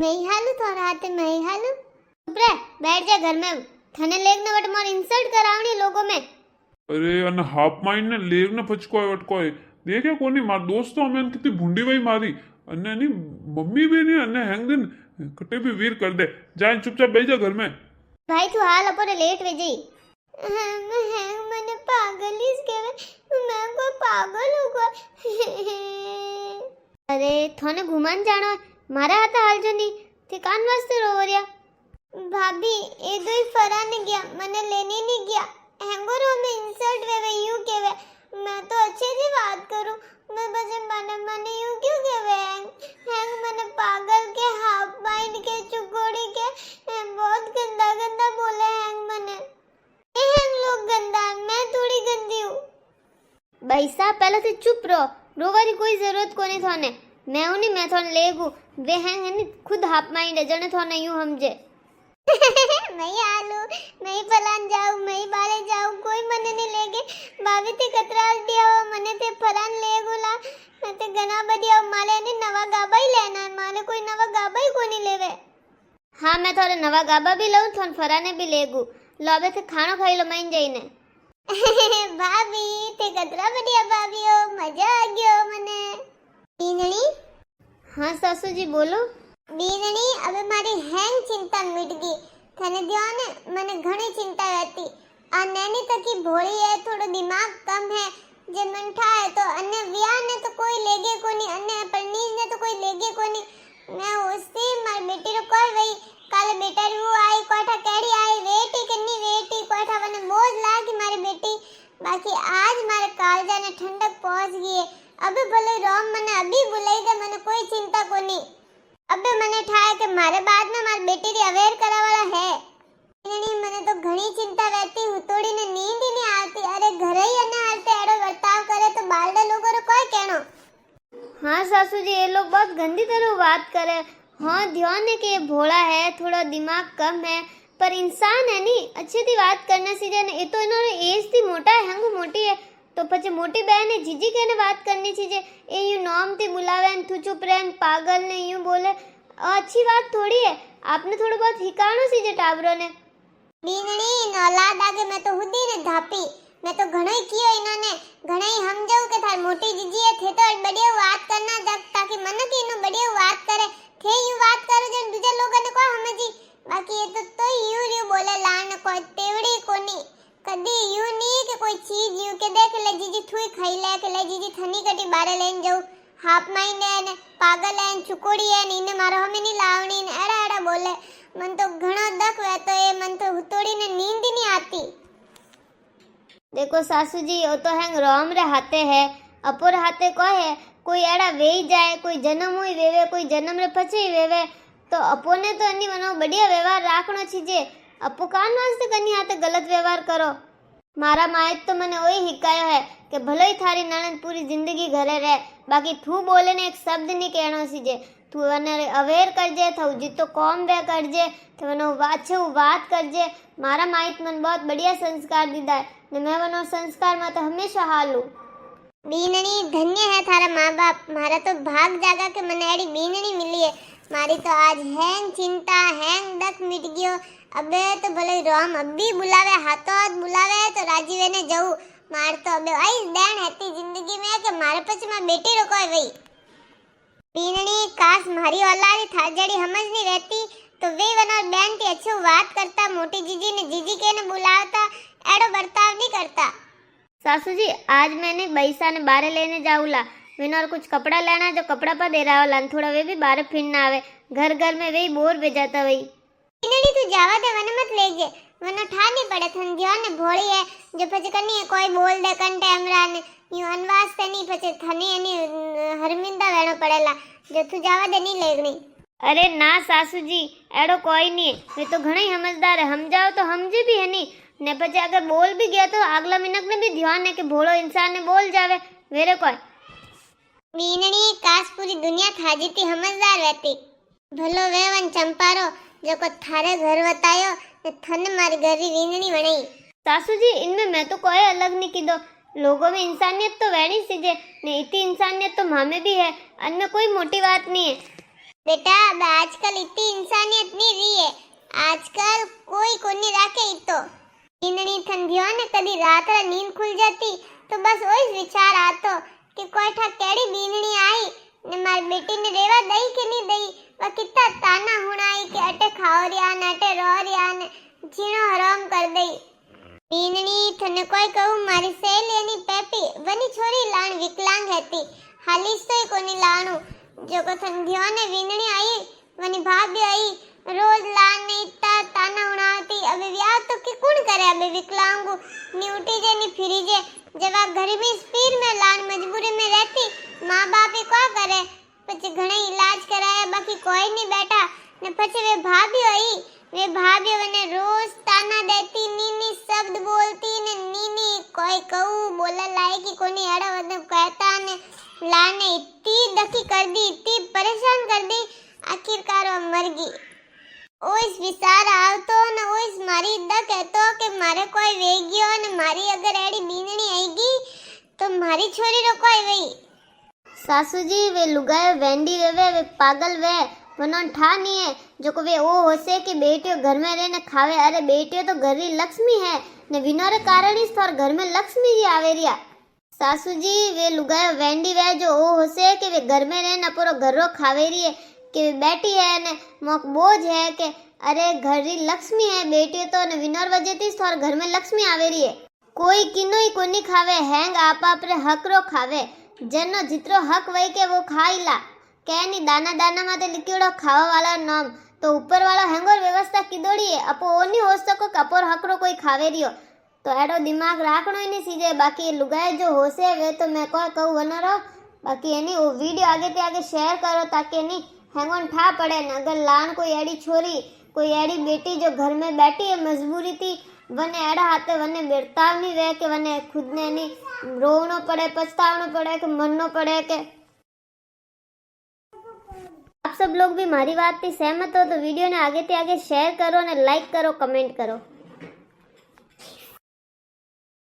मैं हालू थोड़ा हाथे मैं हालू चुप रह बैठ जा घर में थने लेग ने वट मोर इंसल्ट करावनी लोगों में अरे अने हाफ माइन ने लेव ने फचकोय वटकोय देखे कोनी मार दोस्त तो हमें कितनी भूंडी वही मारी अने नी मम्मी भी नहीं अने हैंग दिन कटे भी वीर कर दे जाए चुपचाप बैठ जा घर में। भाई तू हाल अपने लेट वे जई मैंने पागल इस के मैं को पागल होगा अरे थोने घुमान जानो मारा हाथ हाल जो नहीं ते कान वास्ते रो रिया भाभी ए दो ही फरान गया मने लेने नहीं गया हैंगोरो में इंसल्ट वे यूं केवे मैं तो अच्छे से बात करूं मैं बस मने यूं क्यों केवे हैंग मने पागल के हाफ माइंड के चुकोड़ी के बहुत गंदा गंदा बोले हैंग मने ए हैंग लोग गंदा मैं थोड़ी गंदी हूं भाई साहब पहले से चुप रहो रोवारी कोई जरूरत कोनी थाने मैं हूं नहीं मैं थाने लेगू वे हैंग है नी खुद हाफ माइंड है जने थाने यूं समझे मैं आलू मैं फलान जाऊं मैं बाले जाऊं कोई मने नहीं लेगे भाभी ते कतराल दिया मने ते फलान लेगोला मैं ते गना बदिया माले ने नवा गाबा ही लेना है माले कोई नवा गाबा ही कोनी लेवे हाँ मैं थोड़े नवा गाबा भी लऊं थोन फराने भी लेगू लोबे ते खाना खाई लो मैं जाईने भाभी ते कतरा बदिया भाभी ओ मजा आ गयो मने बीनणी हाँ सासू जी बोलो बीनणी अबे मारी हैंग चिंता मिट गई थने ध्यान मने घणी चिंता रहती आ नैनी तकी भोली है थोड़ा दिमाग कम है जे मंठा है तो अन्य व्याह ने तो कोई लेगे कोनी अन्य परनीज ने तो कोई लेगे कोनी मैं उससे मार बेटी रो कोई वही काले बेटा रू आई कोठा केड़ी आई वेटी कन्नी वेटी कोठा वने मोज लागी मारी बेटी बाकी आज मारे कालजा ने ठंडक पहुंच गई है अबे भले रोम मने अभी बुलाई दे मने कोई चिंता कोनी अबे मने ठाए के मारे बाद में मारी बेटी री अवेयर करा वाला है नहीं मने तो घणी चिंता रहती हुतोड़ी ने नींद ही नहीं आती अरे घरे ही अने हालते एड़ो वर्ताव करे तो बालडा लोगों रो कोई कहनो हाँ सासू जी ये लोग बहुत गंदी तरह बात करे हाँ ध्यान है कि ये भोला है थोड़ा दिमाग कम है पर इंसान है नी अच्छे थी बात करना सीधे ने ये तो इन्होंने एज थी मोटा है हंगू मोटी है तो पछे मोटी बहन है जीजी कहने बात करनी चाहिए ये यूं नाम थी बुलावे तू चुप रह पागल ने यूं बोले अच्छी बात थोड़ी है आपने थोड़ा बहुत हिकाणो सीजे टाबरों ने बीनणी नौलाद आगे मैं तो हुदी ने धापी मैं तो घणई कियो इन्होंने घणई समझाऊ के थार मोटी जीजी है थे तो बढ़िया बात करना जब ताकि मन की नो बढ़िया बात करे थे यूं बात करो जन दूसरे लोगों ने को समझी बाकी ये तो यूं बोले लान कोई तेवड़ी कोनी कदी यूं नहीं कि कोई चीज यूं के देख ले जीजी थुई खाई ले के ले जीजी थनी कटी बारे लेन जाऊ हाफ माइंड है ने पागल है चुकोड़ी है ने इने मारो हमें नहीं लावनी ने एड़ा एड़ा बोले मन तो घणो दख वे तो ये मन तो हुतोड़ी ने नींद ही नहीं आती देखो सासू जी वो तो हैंग रोम रे हाथे है अपुर हाथे को है कोई एड़ा वेई जाए कोई जन्म हुई वेवे कोई जन्म रे पछी वेवे तो अपो ने तो अन्नी मनो बढ़िया व्यवहार राखनो छीजे अपो कान वास्ते कनी हाथे गलत व्यवहार करो मारा माए तो मने ओही हिकायो है कि भले ही थारी नणंद पूरी जिंदगी घरे रहे बाकी थू बोले ने एक शब्द नहीं कहनो सीजे तू वने अवेयर करजे थू जितो कॉम वे करजे तो वनो वाछे बात करजे मारा माइत मन बहुत बढ़िया संस्कार दीदा है ने मैं वनो संस्कार में तो हमेशा हालू बीनणी धन्य है थारा माँ बाप मारा तो भाग जागा के मने एड़ी बीनणी मिली है मारी तो आज हैंग चिंता हैंग दख मिट गयो अबे तो भले राम अभी बुलावे हाथों हाथ बुलावे तो राजीवे ने जाऊ मार तो अबे आई देन हैती जिंदगी में कि मारे पछ में बेटी रो कोई वही बीनणी काश मारी औलादी था जड़ी समझ नहीं रहती तो वे वनो बहन की अच्छी बात करता मोटी जीजी ने जीजी के ने बुलाता एड़ो बर्ताव नहीं करता सासू जी आज मैंने बैसा ने बारे लेने जाऊला मैंने और कुछ कपड़ा लेना जो कपड़ा पर दे रहा होला थोड़ा वे भी बारे फिरना आवे घर घर में वही बोर हो जाता वही इनड़ी तू जावा दे वने मत लेजे वनो ठा नहीं पड़े थन ध्यान ने भोली है जो पछ कनी है कोई बोल दे कंटे हमरा ने यूं अनवास ते नहीं पछ थनी एनी हरमिंदा वेणो पड़ेला जो तू जावा दे नहीं लेगनी अरे ना सासू जी एड़ो कोई नहीं वे तो घणई समझदार है हम जाओ तो समझे भी है नहीं ने पछ अगर बोल भी गया तो अगला मिनट ने भी ध्यान है कि भोलो इंसान ने बोल जावे वेरे कोई बीनणी काश पूरी दुनिया थाजी थी समझदार रहती भलो वेवन चंपारो जो को थारे घर बतायो ने थन मारी गरी बीनणी वणई सासू जी इनमें मैं तो कोई अलग नहीं कीधो लोगों में इंसानियत तो वैणी सीजे ने इतनी इंसानियत तो मामे भी है अन्न कोई मोटी बात नहीं है बेटा अब आजकल इतनी इंसानियत नहीं रही है। आजकल कोई को नहीं राखे तो नींदनी थंधियो ने कदी रात रा नींद खुल जाती तो बस वही विचार आतो कि कोई ठा केड़ी बीननी आई ने मारी बेटी ने रेवा दई के नहीं दई। वह कितना ताना हुणाई कि अटे खाओ रिया ने अटे रो रिया ने जीणो हराम कर दई। बीननी थने कोई कहूं मारी सहेली पेपी वनी छोरी लाण विकलांग हती हालिस तो कोनी लाणू जो को थंधियो ने बीननी आई वनी भाभी आई रोज लान ने इतना ताना उड़ाती। अबे ब्याह तो कि कौन करे अबे विकलांग नी उठी जे नी फिरी जे जब आप गरीबी स्पीड में लान मजबूरी में रहती माँ बाप ही क्या करे પછી ઘણા इलाज कराया बाकी कोई नहीं बैठा ने પછી वे भाभी ने रोज ताना देती नीनी शब्द बोलती ने नीनी कोई कहू बोला लाए कि कोनी एड़ा वदन कहता ने लाने इतनी दखी कर दी इतनी परेशान कर दी आखिरकार वो मर गई। ओइस विचार आवतो ने ओइस मारी इद्दा कहतो कि मारे कोई वेग्यो ने मारी अगर एड़ी बीननी आएगी तो मारी छोरी रो कोई वही। सासू जी वे लुगाए वेंडी वे पागल वे वनोन ठा नहीं है जो को वे ओ होसे कि बेटियों घर में रहने खावे। अरे बेटियों तो घर री लक्ष्मी है ने विनोरे कारण ही तोर घर में लक्ष्मी जी आवेरिया। सासू जी वे लुगाए वेंडी वे जो ओ होसे कि वे घर में रहने पूरा घर रो खावेरी है कि वे बेटी है ने मोक बोझ है कि अरे घर री लक्ष्मी है बेटियों तो ने विनोर वजह तोर घर में लक्ष्मी आवेरी है। कोई किनो ही कोनी खावे हैंग आप रे हक रो खावे जनो जितरो हक वही के वो खाईला के नी दाना दाना माते लिखियोड़ो खावा वाला नाम तो ऊपर वाला हैंगोर व्यवस्था किदोड़ी है अपो ओनी हो सको कपोर हकरो कोई खावे रियो तो एडो दिमाग राखणो ही नहीं सीजे। बाकी लुगाए जो होसे वे तो मैं कोई कहूं वनो रहो बाकी एनी वो वीडियो आगे ते आगे शेयर करो ताकि नी हैंगोन ठा पड़े न अगर लान कोई एड़ी छोरी कोई एड़ी बेटी जो घर में बैठी है मजबूरी थी वने एड़ा हाथे वने बेरताव नहीं वे के वने खुद ने नी रोवनो पड़े पछतावनो पड़े के मरनो पड़े के। आप सब लोग भी मारी बात थी सहमत हो तो वीडियो ने आगे ते आगे शेयर करो ने लाइक करो कमेंट करो।